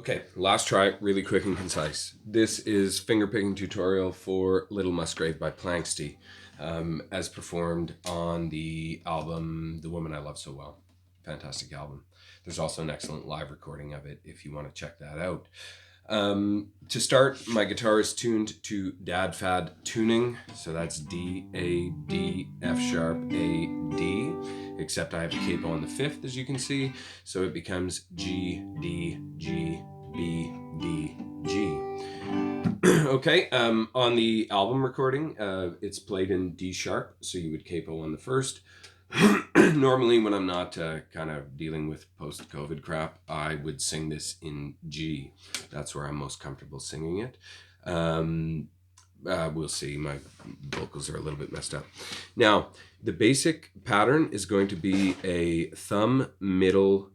Okay, last try, really quick and concise. This is fingerpicking tutorial for Little Musgrave by Planxty, as performed on the album The Woman I Love So Well. Fantastic album. There's also an excellent live recording of it if you want to check that out. To start, my guitar is tuned to Dad Fad tuning, so that's D, A, D, F sharp, A, D, except I have a capo on the 5th, as you can see, so it becomes G, D, G, B, D, G. Okay, on the album recording, it's played in D sharp, so you would capo on the 1st. Normally, when I'm not kind of dealing with post-COVID crap, I would sing this in G. That's where I'm most comfortable singing it. We'll see. My vocals are a little bit messed up. Now, the basic pattern is going to be a thumb, middle,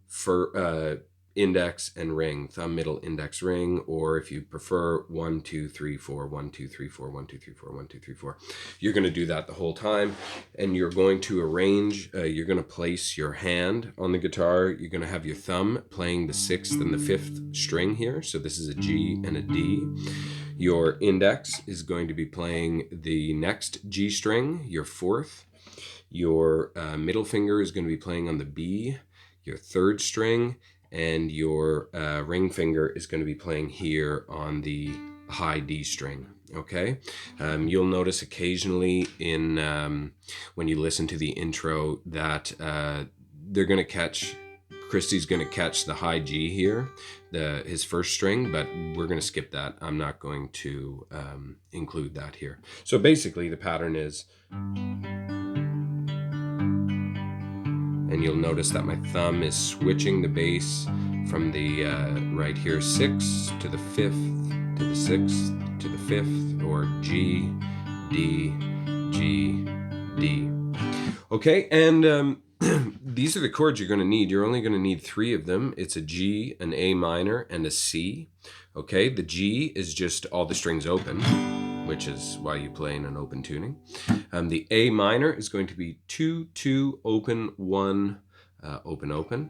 index, and ring. Thumb, middle, index, ring, or if you prefer 1, 2, 3, 4, 1, 2, 3, 4, 1, 2, 3, 4, 1, 2, 3, 4. You're going to do that the whole time, and you're going to arrange, you're going to place your hand on the guitar. You're going to have your thumb playing the 6th and the 5th string here. So this is a G and a D. Your index is going to be playing the next G string, your 4th. Your middle finger is going to be playing on the B, your 3rd string, and your ring finger is going to be playing here on the high D string. Okay, you'll notice occasionally in when you listen to the intro that they're going to catch, Christy's going to catch the high G here, his 1st string, but we're going to skip that. I'm not going to include that here. So basically the pattern is, and you'll notice that my thumb is switching the bass from the right here 6 to the 5th, to the 6th, to the 5th, or G, D, G, D. Okay, and these are the chords you're going to need. You're only going to need 3 of them. It's a G, an A minor, and a C. Okay, the G is just all the strings open, which is why you play in an open tuning. The A minor is going to be 2, 2, open, 1, open, open,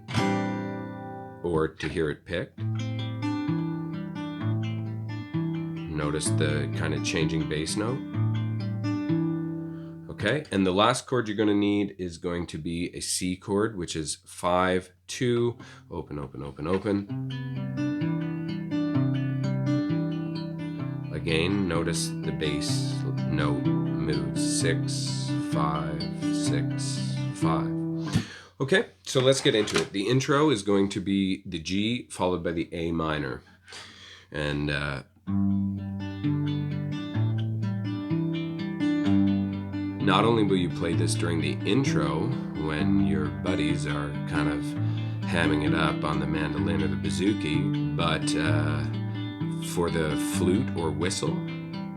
or to hear it picked. Notice the kind of changing bass note. Okay, and the last chord you're going to need is going to be a C chord, which is 5, 2, open, open, open, open. Again, notice the bass note moves 6, 5, 6, 5. Okay, so let's get into it. The intro is going to be the G followed by the A minor. And not only will you play this during the intro when your buddies are kind of hamming it up on the mandolin or the bouzouki, but for the flute or whistle,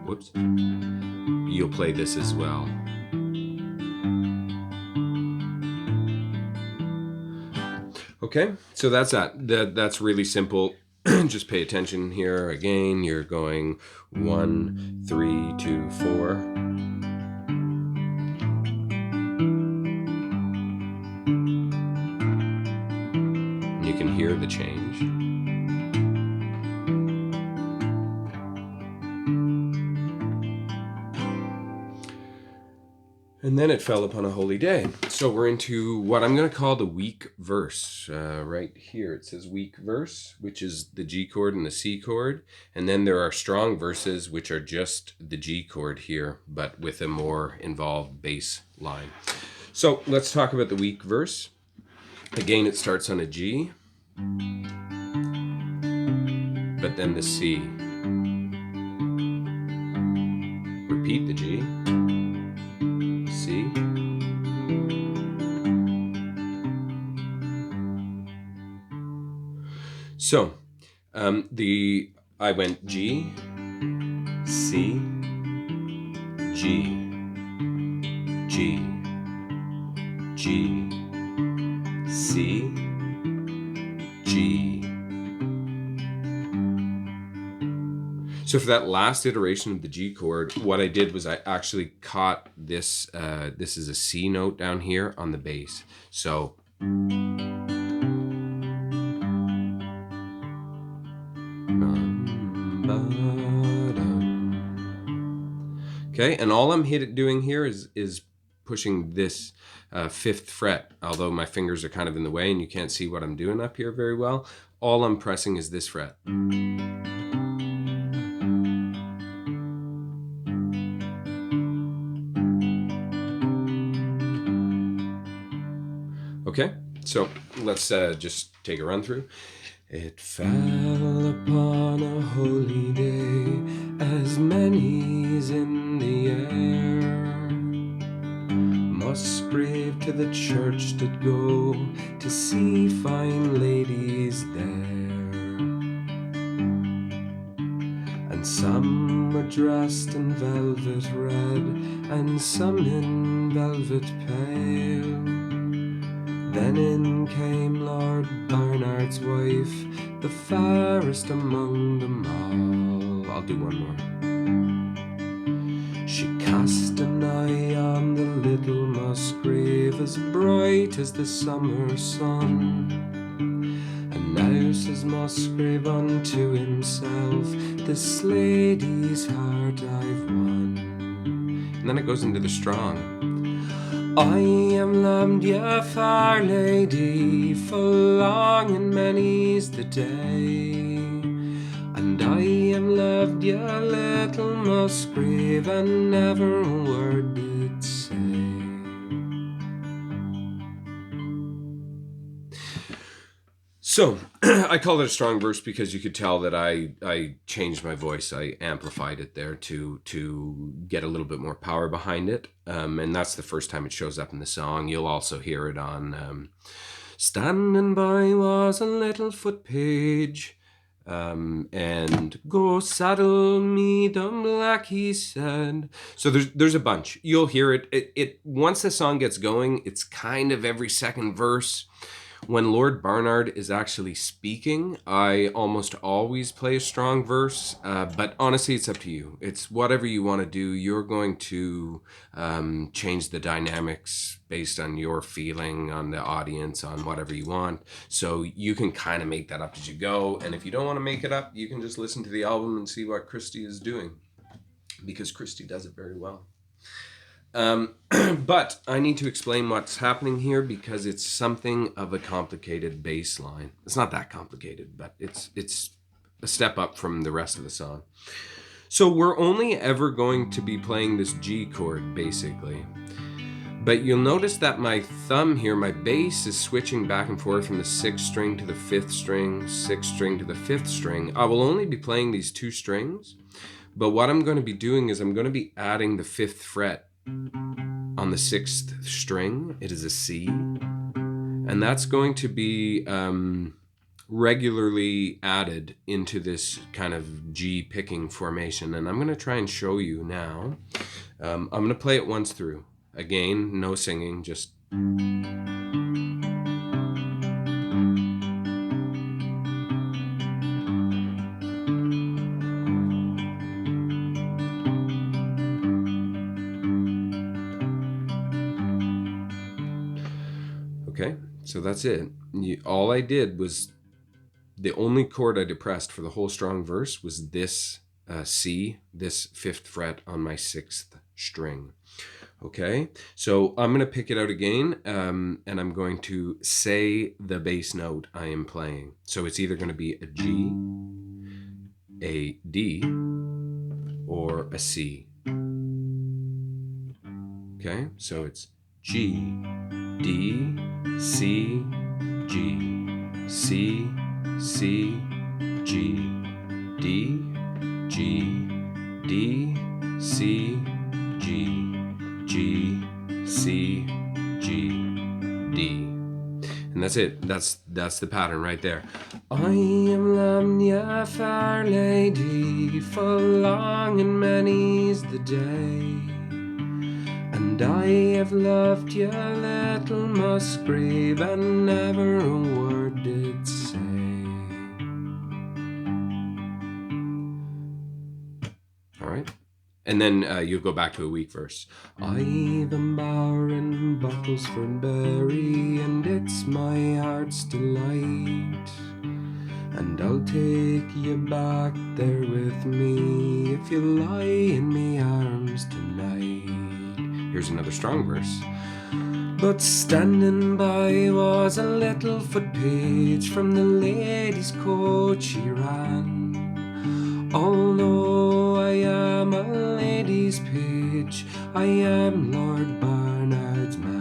whoops, you'll play this as well. Okay, so that's that's really simple. Just pay attention here. Again, you're going 1, 3, 2, 4. You can hear the change. And then it fell upon a holy day. So we're into what I'm going to call the weak verse. Right here it says weak verse, which is the G chord and the C chord. And then there are strong verses, which are just the G chord here, but with a more involved bass line. So let's talk about the weak verse. Again, it starts on a G, but then the C. Repeat the G. C. So I went G, C, G, G, G, C, G. So for that last iteration of the G chord, what I did was I actually caught this, this is a C note down here on the bass. So Okay, and all I'm doing here is pushing this 5th fret, although my fingers are kind of in the way and you can't see what I'm doing up here very well. All I'm pressing is this fret. Okay, so let's just take a run through. It fell upon a holy day, as many's in the air. Musgrave to the church did go, to see fine ladies there. And some were dressed in velvet red, and some in velvet pale. Then in came Lord Barnard's wife, the fairest among them all. I'll do one more. She cast an eye on the little Musgrave, as bright as the summer sun. And now says Musgrave unto himself, this lady's heart I've won. And then it goes into the strong. I am loved, ye fair lady, full long and many's the day. And I am loved, ye little Musgrave, and never a word did say. So, I called it a strong verse because you could tell that I changed my voice. I amplified it there to get a little bit more power behind it. And that's the first time it shows up in the song. You'll also hear it on Standing by was a little foot page, and go saddle me the black, he said. So there's a bunch. You'll hear it. It once the song gets going, it's kind of every second verse. When Lord Barnard is actually speaking, I almost always play a strong verse, but honestly, it's up to you. It's whatever you want to do. You're going to change the dynamics based on your feeling, on the audience, on whatever you want. So you can kind of make that up as you go. And if you don't want to make it up, you can just listen to the album and see what Christy is doing, because Christy does it very well. But I need to explain what's happening here because it's something of a complicated bass line. It's not that complicated, but it's a step up from the rest of the song. So we're only ever going to be playing this G chord, basically. But you'll notice that my thumb here, my bass, is switching back and forth from the 6th string to the 5th string, 6th string to the 5th string. I will only be playing these 2 strings, but what I'm going to be doing is I'm going to be adding the 5th fret on the 6th string. It is a C, and that's going to be regularly added into this kind of G picking formation, and I'm going to try and show you now. I'm going to play it once through. Again, no singing, just... Okay, so that's it. All I did was, the only chord I depressed for the whole strong verse was this C, this 5th fret on my 6th string. Okay, so I'm going to pick it out again, and I'm going to say the bass note I am playing. So it's either going to be a G, a D, or a C. Okay, so it's G, D, C, G, C, C, G, D, G, D, C, G, G, C, G, D. And that's it. That's the pattern right there. I am loved, ye fair lady, full long and many's the day. And I have loved ye, little Musgrave, and never a word did say. All right. And then you'll go back to a weak verse. I've a bower in Bucklesford Berry, and it's my heart's delight. and I'll take you back there with me if you lie in me arms tonight. Here's another strong verse. But standing by was a little foot page from the ladies' coach he ran. Although I am a lady's page, I am Lord Barnard's man.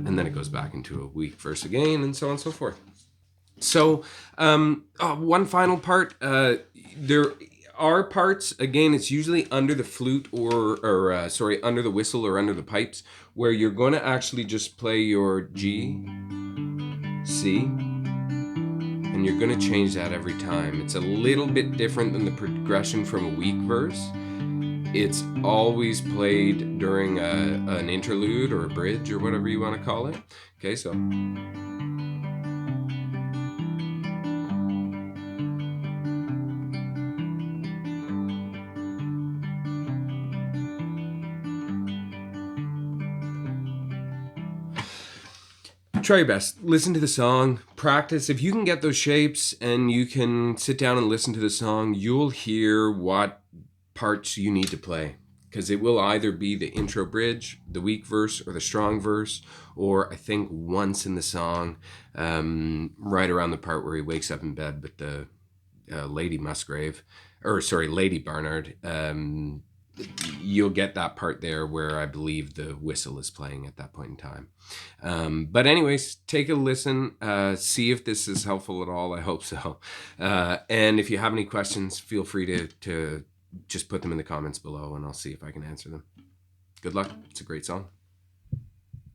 And then it goes back into a weak verse again, and so on and so forth. So, one final part. There are parts, again, it's usually under the flute or under the whistle or under the pipes, where you're going to actually just play your G, C, and you're going to change that every time. It's a little bit different than the progression from a weak verse. It's always played during an interlude or a bridge or whatever you want to call it. Okay, so... Try your best. Listen to the song. Practice. If you can get those shapes and you can sit down and listen to the song, you'll hear what parts you need to play. Because it will either be the intro bridge, the weak verse, or the strong verse, or I think once in the song, right around the part where he wakes up in bed with the Lady Barnard. You'll get that part there where I believe the whistle is playing at that point in time. But anyways, take a listen, see if this is helpful at all. I hope so. And if you have any questions, feel free to just put them in the comments below and I'll see if I can answer them. Good luck. It's a great song.